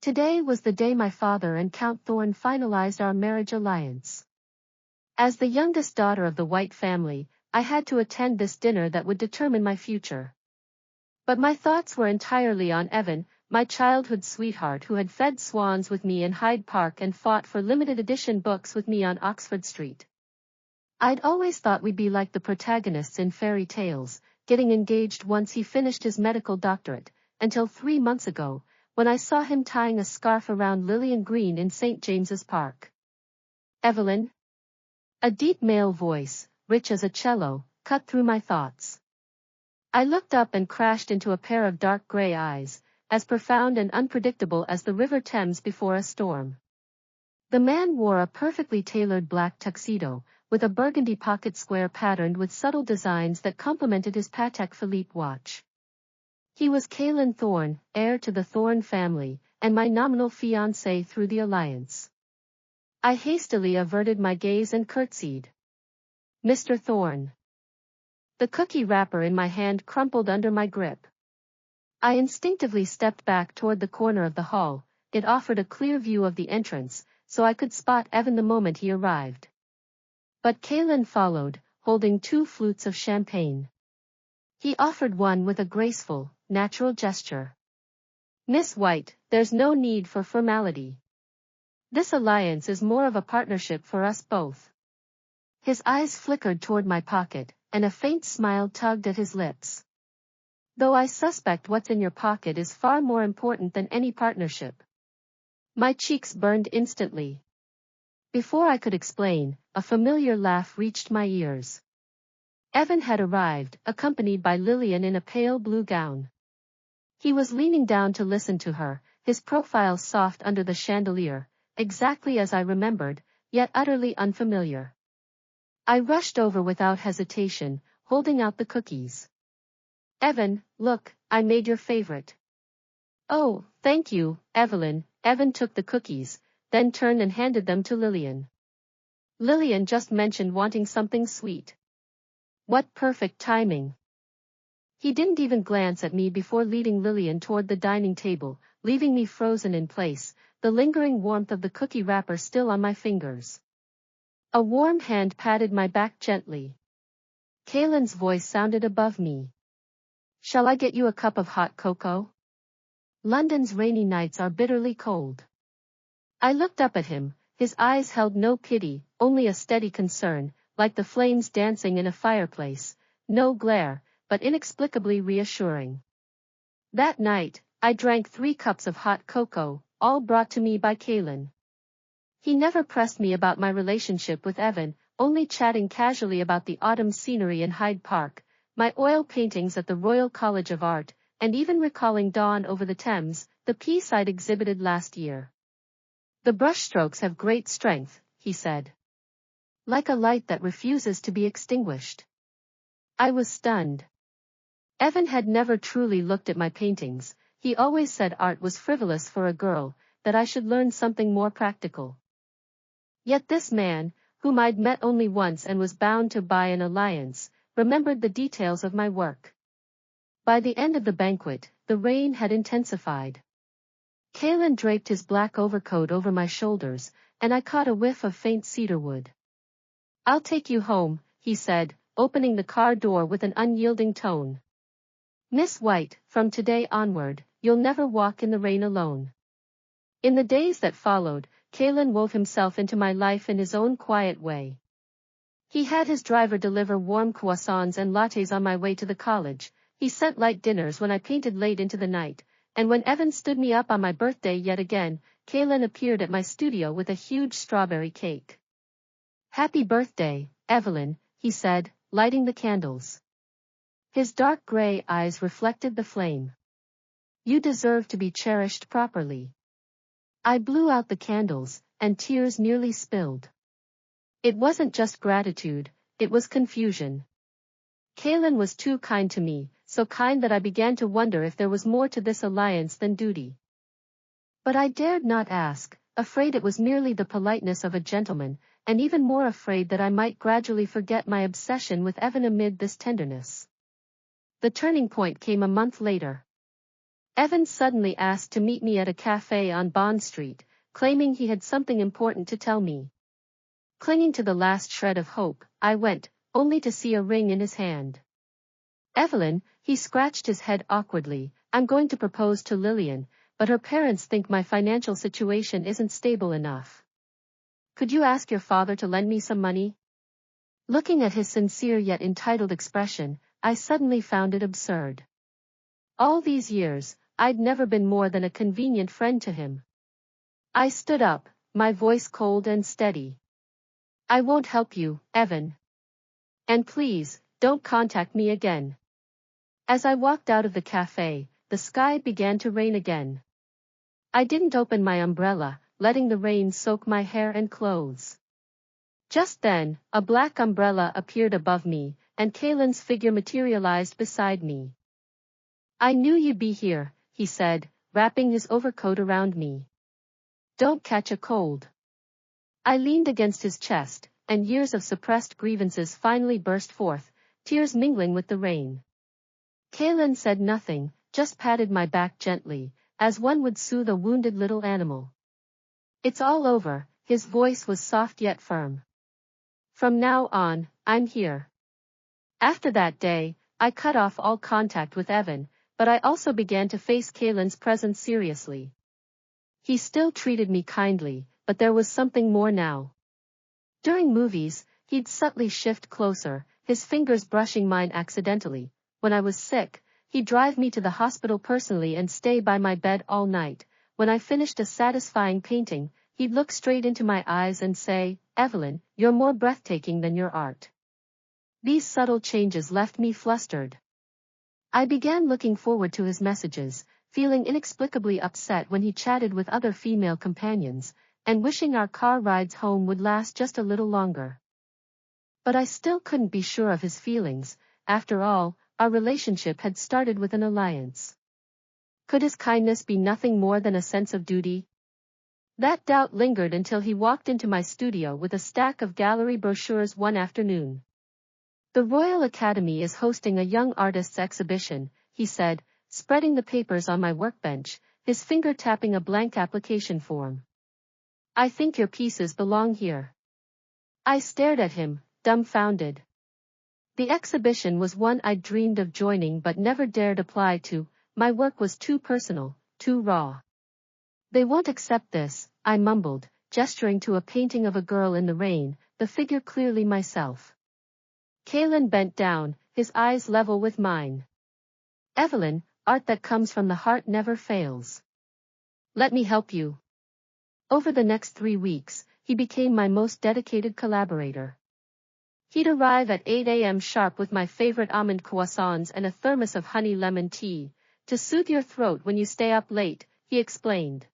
Today was the day my father and Count Thorne finalized our marriage alliance. As the youngest daughter of the White family, I had to attend this dinner that would determine my future. But my thoughts were entirely on Evan, my childhood sweetheart who had fed swans with me in Hyde Park and fought for limited edition books with me on Oxford Street. I'd always thought we'd be like the protagonists in fairy tales, getting engaged once he finished his medical doctorate, until 3 months ago, when I saw him tying a scarf around Lillian Green in St. James's Park. Evelyn? A deep male voice, rich as a cello, cut through my thoughts. I looked up and crashed into a pair of dark gray eyes, as profound and unpredictable as the River Thames before a storm. The man wore a perfectly tailored black tuxedo, with a burgundy pocket square patterned with subtle designs that complemented his Patek Philippe watch. He was Caelan Thorne, heir to the Thorne family, and my nominal fiancé through the alliance. I hastily averted my gaze and curtsied. Mr. Thorne. The cookie wrapper in my hand crumpled under my grip. I instinctively stepped back toward the corner of the hall. It offered a clear view of the entrance, so I could spot Evan the moment he arrived. But Caelan followed, holding 2 flutes of champagne. He offered one with a graceful, natural gesture. Miss White, there's no need for formality. This alliance is more of a partnership for us both. His eyes flickered toward my pocket, and a faint smile tugged at his lips. Though I suspect what's in your pocket is far more important than any partnership. My cheeks burned instantly. Before I could explain, a familiar laugh reached my ears. Evan had arrived, accompanied by Lillian in a pale blue gown. He was leaning down to listen to her, his profile soft under the chandelier, exactly as I remembered, yet utterly unfamiliar. I rushed over without hesitation, holding out the cookies. Evan, look, I made your favorite. Oh, thank you, Evelyn. Evan took the cookies, then turned and handed them to Lillian. Lillian just mentioned wanting something sweet. What perfect timing. He didn't even glance at me before leading Lillian toward the dining table, leaving me frozen in place, the lingering warmth of the cookie wrapper still on my fingers. A warm hand patted my back gently. Caelan's voice sounded above me. Shall I get you a cup of hot cocoa? London's rainy nights are bitterly cold. I looked up at him, his eyes held no pity, only a steady concern, like the flames dancing in a fireplace, no glare, but inexplicably reassuring. That night, I drank 3 cups of hot cocoa, all brought to me by Caelan. He never pressed me about my relationship with Evan, only chatting casually about the autumn scenery in Hyde Park, my oil paintings at the Royal College of Art, and even recalling Dawn over the Thames, the piece I'd exhibited last year. The brushstrokes have great strength, he said. Like a light that refuses to be extinguished. I was stunned. Evan had never truly looked at my paintings. He always said art was frivolous for a girl, that I should learn something more practical. Yet this man, whom I'd met only once and was bound to by an alliance, remembered the details of my work. By the end of the banquet, the rain had intensified. Caelan draped his black overcoat over my shoulders, and I caught a whiff of faint cedarwood. I'll take you home, he said, opening the car door with an unyielding tone. Miss White, from today onward, you'll never walk in the rain alone. In the days that followed, Caelan wove himself into my life in his own quiet way. He had his driver deliver warm croissants and lattes on my way to the college. He sent light dinners when I painted late into the night, and when Evan stood me up on my birthday yet again, Caelan appeared at my studio with a huge strawberry cake. Happy birthday, Evelyn, he said, lighting the candles. His dark gray eyes reflected the flame. You deserve to be cherished properly. I blew out the candles, and tears nearly spilled. It wasn't just gratitude, it was confusion. Caelan was too kind to me, so kind that I began to wonder if there was more to this alliance than duty. But I dared not ask, afraid it was merely the politeness of a gentleman, and even more afraid that I might gradually forget my obsession with Evan amid this tenderness. The turning point came a month later. Evan suddenly asked to meet me at a cafe on Bond Street, claiming he had something important to tell me. Clinging to the last shred of hope, I went, only to see a ring in his hand. Evelyn, he scratched his head awkwardly, I'm going to propose to Lillian, but her parents think my financial situation isn't stable enough. Could you ask your father to lend me some money? Looking at his sincere yet entitled expression, I suddenly found it absurd. All these years, I'd never been more than a convenient friend to him. I stood up, my voice cold and steady. I won't help you, Evan. And please, don't contact me again. As I walked out of the cafe, the sky began to rain again. I didn't open my umbrella, letting the rain soak my hair and clothes. Just then, a black umbrella appeared above me, and Kalen's figure materialized beside me. I knew you'd be here, he said, wrapping his overcoat around me. Don't catch a cold. I leaned against his chest, and years of suppressed grievances finally burst forth, tears mingling with the rain. Kalen said nothing, just patted my back gently, as one would soothe a wounded little animal. It's all over, his voice was soft yet firm. From now on, I'm here. After that day, I cut off all contact with Evan, but I also began to face Kalen's presence seriously. He still treated me kindly, but there was something more now. During movies, he'd subtly shift closer, his fingers brushing mine accidentally. When I was sick, he'd drive me to the hospital personally and stay by my bed all night. When I finished a satisfying painting, he'd look straight into my eyes and say, Evelyn, you're more breathtaking than your art. These subtle changes left me flustered. I began looking forward to his messages, feeling inexplicably upset when he chatted with other female companions, and wishing our car rides home would last just a little longer. But I still couldn't be sure of his feelings. After all, our relationship had started with an alliance. Could his kindness be nothing more than a sense of duty? That doubt lingered until he walked into my studio with a stack of gallery brochures one afternoon. The Royal Academy is hosting a young artists exhibition, he said, spreading the papers on my workbench, his finger tapping a blank application form. I think your pieces belong here. I stared at him, dumbfounded. The exhibition was one I'd dreamed of joining but never dared apply to. My work was too personal, too raw. They won't accept this, I mumbled, gesturing to a painting of a girl in the rain, the figure clearly myself. Kalen bent down, his eyes level with mine. Evelyn, art that comes from the heart never fails. Let me help you. Over the next 3 weeks, he became my most dedicated collaborator. He'd arrive at 8 a.m. sharp with my favorite almond croissants and a thermos of honey lemon tea, to soothe your throat when you stay up late, he explained.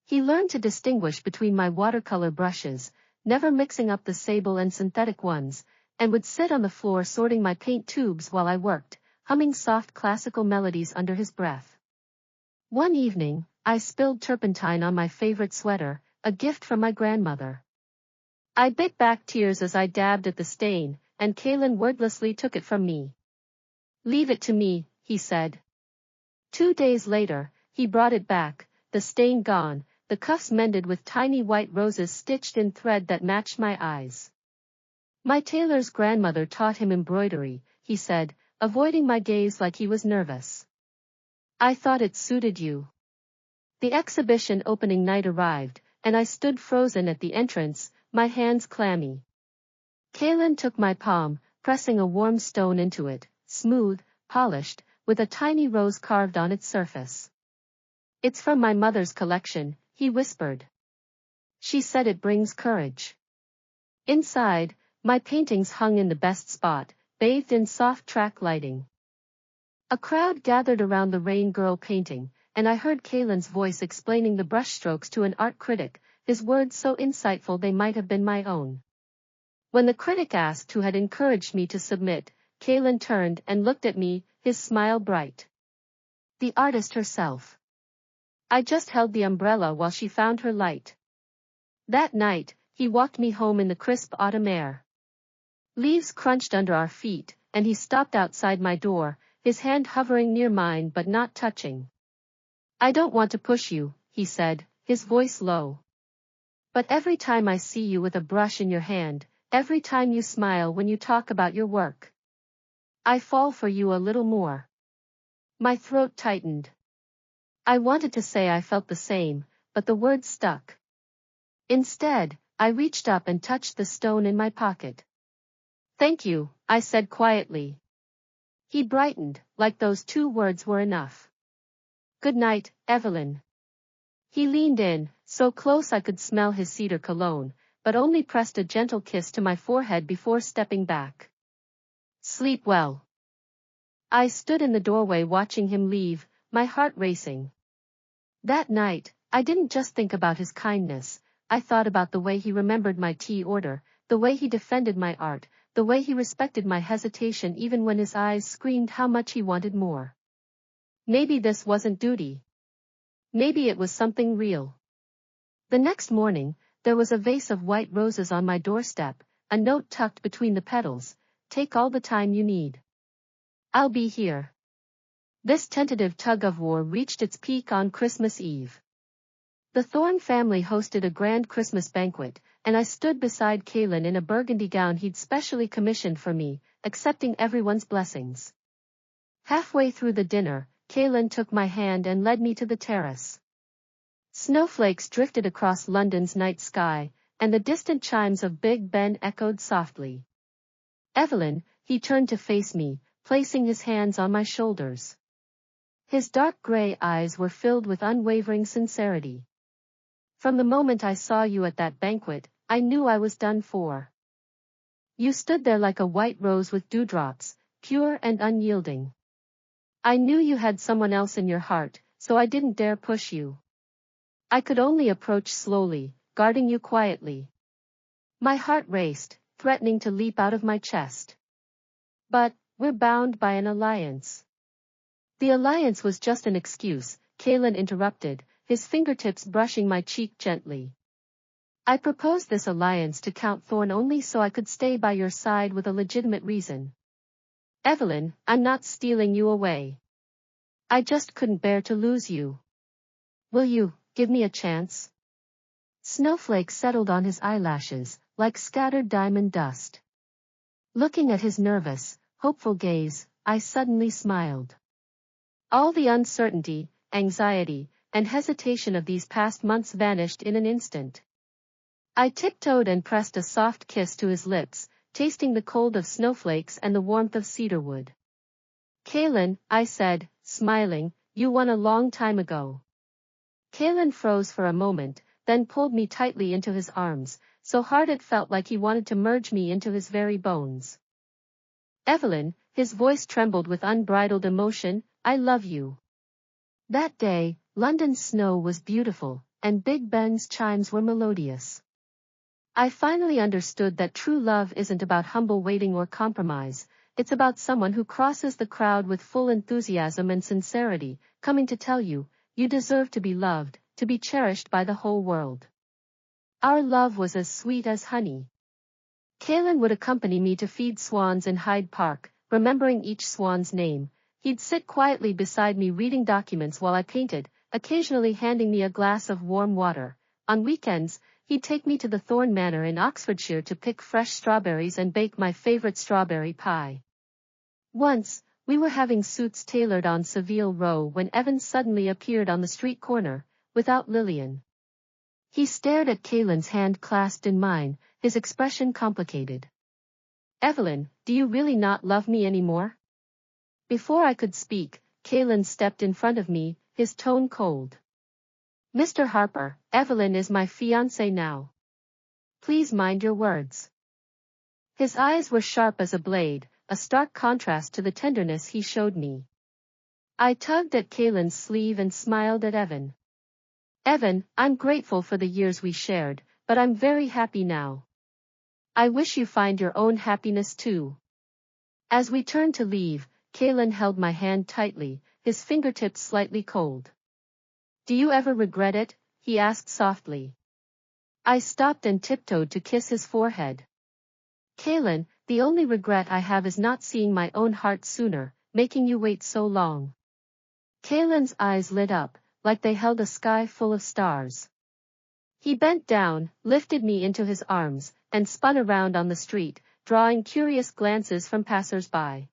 He learned to distinguish between my watercolor brushes, never mixing up the sable and synthetic ones, and would sit on the floor sorting my paint tubes while I worked, humming soft classical melodies under his breath. One evening, I spilled turpentine on my favorite sweater, a gift from my grandmother. I bit back tears as I dabbed at the stain, and Kalen wordlessly took it from me. Leave it to me, he said. 2 days later, he brought it back, the stain gone, the cuffs mended with tiny white roses stitched in thread that matched my eyes. My tailor's grandmother taught him embroidery, he said, avoiding my gaze like he was nervous. I thought it suited you. The exhibition opening night arrived, and I stood frozen at the entrance, my hands clammy. Kalen took my palm, pressing a warm stone into it, smooth, polished, with a tiny rose carved on its surface. It's from my mother's collection, he whispered. She said it brings courage. Inside, my paintings hung in the best spot, bathed in soft track lighting. A crowd gathered around the Rain Girl painting, and I heard Kalen's voice explaining the brushstrokes to an art critic, his words so insightful they might have been my own. When the critic asked who had encouraged me to submit, Kalen turned and looked at me, his smile bright. The artist herself. I just held the umbrella while she found her light. That night, he walked me home in the crisp autumn air. Leaves crunched under our feet, and he stopped outside my door, his hand hovering near mine but not touching. I don't want to push you, he said, his voice low. But every time I see you with a brush in your hand, every time you smile when you talk about your work, I fall for you a little more. My throat tightened. I wanted to say I felt the same, but the words stuck. Instead, I reached up and touched the stone in my pocket. Thank you, I said quietly. He brightened, like those 2 words were enough. Good night, Evelyn. He leaned in, so close I could smell his cedar cologne, but only pressed a gentle kiss to my forehead before stepping back. Sleep well. I stood in the doorway watching him leave, my heart racing. That night, I didn't just think about his kindness, I thought about the way he remembered my tea order, the way he defended my art, the way he respected my hesitation even when his eyes screamed how much he wanted more. Maybe this wasn't duty. Maybe it was something real. The next morning, there was a vase of white roses on my doorstep, a note tucked between the petals, take all the time you need. I'll be here. This tentative tug-of-war reached its peak on Christmas Eve. The Thorne family hosted a grand Christmas banquet, and I stood beside Kaylin in a burgundy gown he'd specially commissioned for me, accepting everyone's blessings. Halfway through the dinner, Kaylin took my hand and led me to the terrace. Snowflakes drifted across London's night sky, and the distant chimes of Big Ben echoed softly. Evelyn, he turned to face me, placing his hands on my shoulders. His dark gray eyes were filled with unwavering sincerity. From the moment I saw you at that banquet, I knew I was done for. You stood there like a white rose with dewdrops, pure and unyielding. I knew you had someone else in your heart, so I didn't dare push you. I could only approach slowly, guarding you quietly. My heart raced, threatening to leap out of my chest. But, we're bound by an alliance. The alliance was just an excuse, Kaylin interrupted, his fingertips brushing my cheek gently. I proposed this alliance to Count Thorne only so I could stay by your side with a legitimate reason. Evelyn, I'm not stealing you away. I just couldn't bear to lose you. Will you give me a chance? Snowflakes settled on his eyelashes, like scattered diamond dust. Looking at his nervous, hopeful gaze, I suddenly smiled. All the uncertainty, anxiety, and hesitation of these past months vanished in an instant. I tiptoed and pressed a soft kiss to his lips, tasting the cold of snowflakes and the warmth of cedarwood. Kaylin, I said, smiling, you won a long time ago. Kaylin froze for a moment, then pulled me tightly into his arms, so hard it felt like he wanted to merge me into his very bones. Evelyn, his voice trembled with unbridled emotion, I love you. That day, London's snow was beautiful, and Big Ben's chimes were melodious. I finally understood that true love isn't about humble waiting or compromise, it's about someone who crosses the crowd with full enthusiasm and sincerity, coming to tell you, you deserve to be loved, to be cherished by the whole world. Our love was as sweet as honey. Kaylin would accompany me to feed swans in Hyde Park, remembering each swan's name. He'd sit quietly beside me reading documents while I painted, occasionally handing me a glass of warm water. On weekends, he'd take me to the Thorne Manor in Oxfordshire to pick fresh strawberries and bake my favorite strawberry pie. Once, we were having suits tailored on Savile Row when Evan suddenly appeared on the street corner, without Lillian. He stared at Kaylin's hand clasped in mine, his expression complicated. Evelyn, do you really not love me anymore? Before I could speak, Kaylin stepped in front of me, his tone cold. Mr. Harper, Evelyn is my fiancée now. Please mind your words. His eyes were sharp as a blade, a stark contrast to the tenderness he showed me. I tugged at Kaylin's sleeve and smiled at Evan. Evan, I'm grateful for the years we shared, but I'm very happy now. I wish you find your own happiness too. As we turned to leave, Kaylin held my hand tightly, his fingertips slightly cold. Do you ever regret it? He asked softly. I stopped and tiptoed to kiss his forehead. Kaylin, the only regret I have is not seeing my own heart sooner, making you wait so long. Kaylin's eyes lit up, like they held a sky full of stars. He bent down, lifted me into his arms, and spun around on the street, drawing curious glances from passers-by.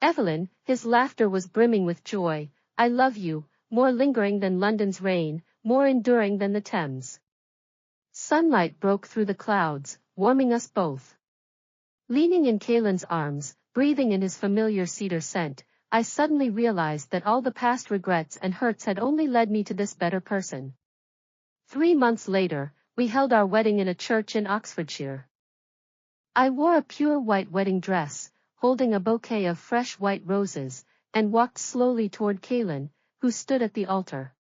Evelyn, his laughter was brimming with joy. I love you, more lingering than London's rain, more enduring than the Thames. Sunlight broke through the clouds, warming us both. Leaning in Kaelin's arms, breathing in his familiar cedar scent, I suddenly realized that all the past regrets and hurts had only led me to this better person. 3 months later, we held our wedding in a church in Oxfordshire. I wore a pure white wedding dress, holding a bouquet of fresh white roses, and walked slowly toward Kaelin, who stood at the altar.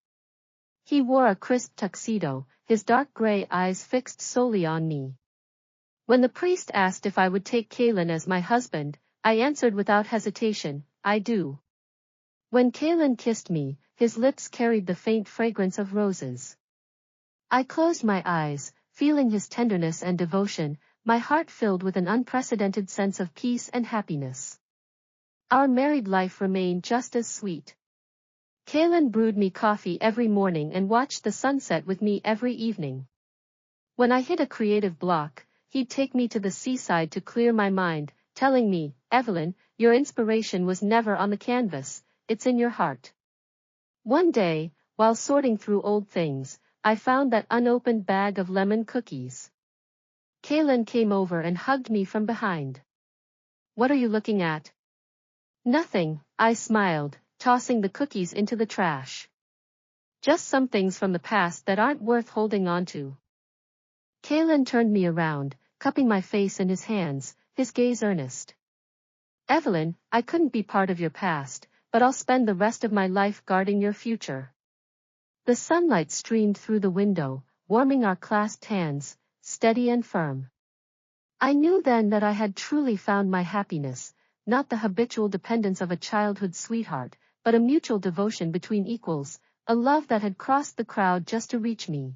He wore a crisp tuxedo, his dark gray eyes fixed solely on me. When the priest asked if I would take Kaelin as my husband, I answered without hesitation, I do. When Kaelin kissed me, his lips carried the faint fragrance of roses. I closed my eyes, feeling his tenderness and devotion, my heart filled with an unprecedented sense of peace and happiness. Our married life remained just as sweet. Kaelin brewed me coffee every morning and watched the sunset with me every evening. When I hit a creative block, he'd take me to the seaside to clear my mind, telling me, Evelyn, your inspiration was never on the canvas, it's in your heart. One day, while sorting through old things, I found that unopened bag of lemon cookies. Kaelin came over and hugged me from behind. What are you looking at? Nothing, I smiled, tossing the cookies into the trash. Just some things from the past that aren't worth holding on to. Kaelin turned me around, cupping my face in his hands, his gaze earnest. Evelyn, I couldn't be part of your past, but I'll spend the rest of my life guarding your future. The sunlight streamed through the window, warming our clasped hands, steady and firm. I knew then that I had truly found my happiness, not the habitual dependence of a childhood sweetheart, but a mutual devotion between equals, a love that had crossed the crowd just to reach me.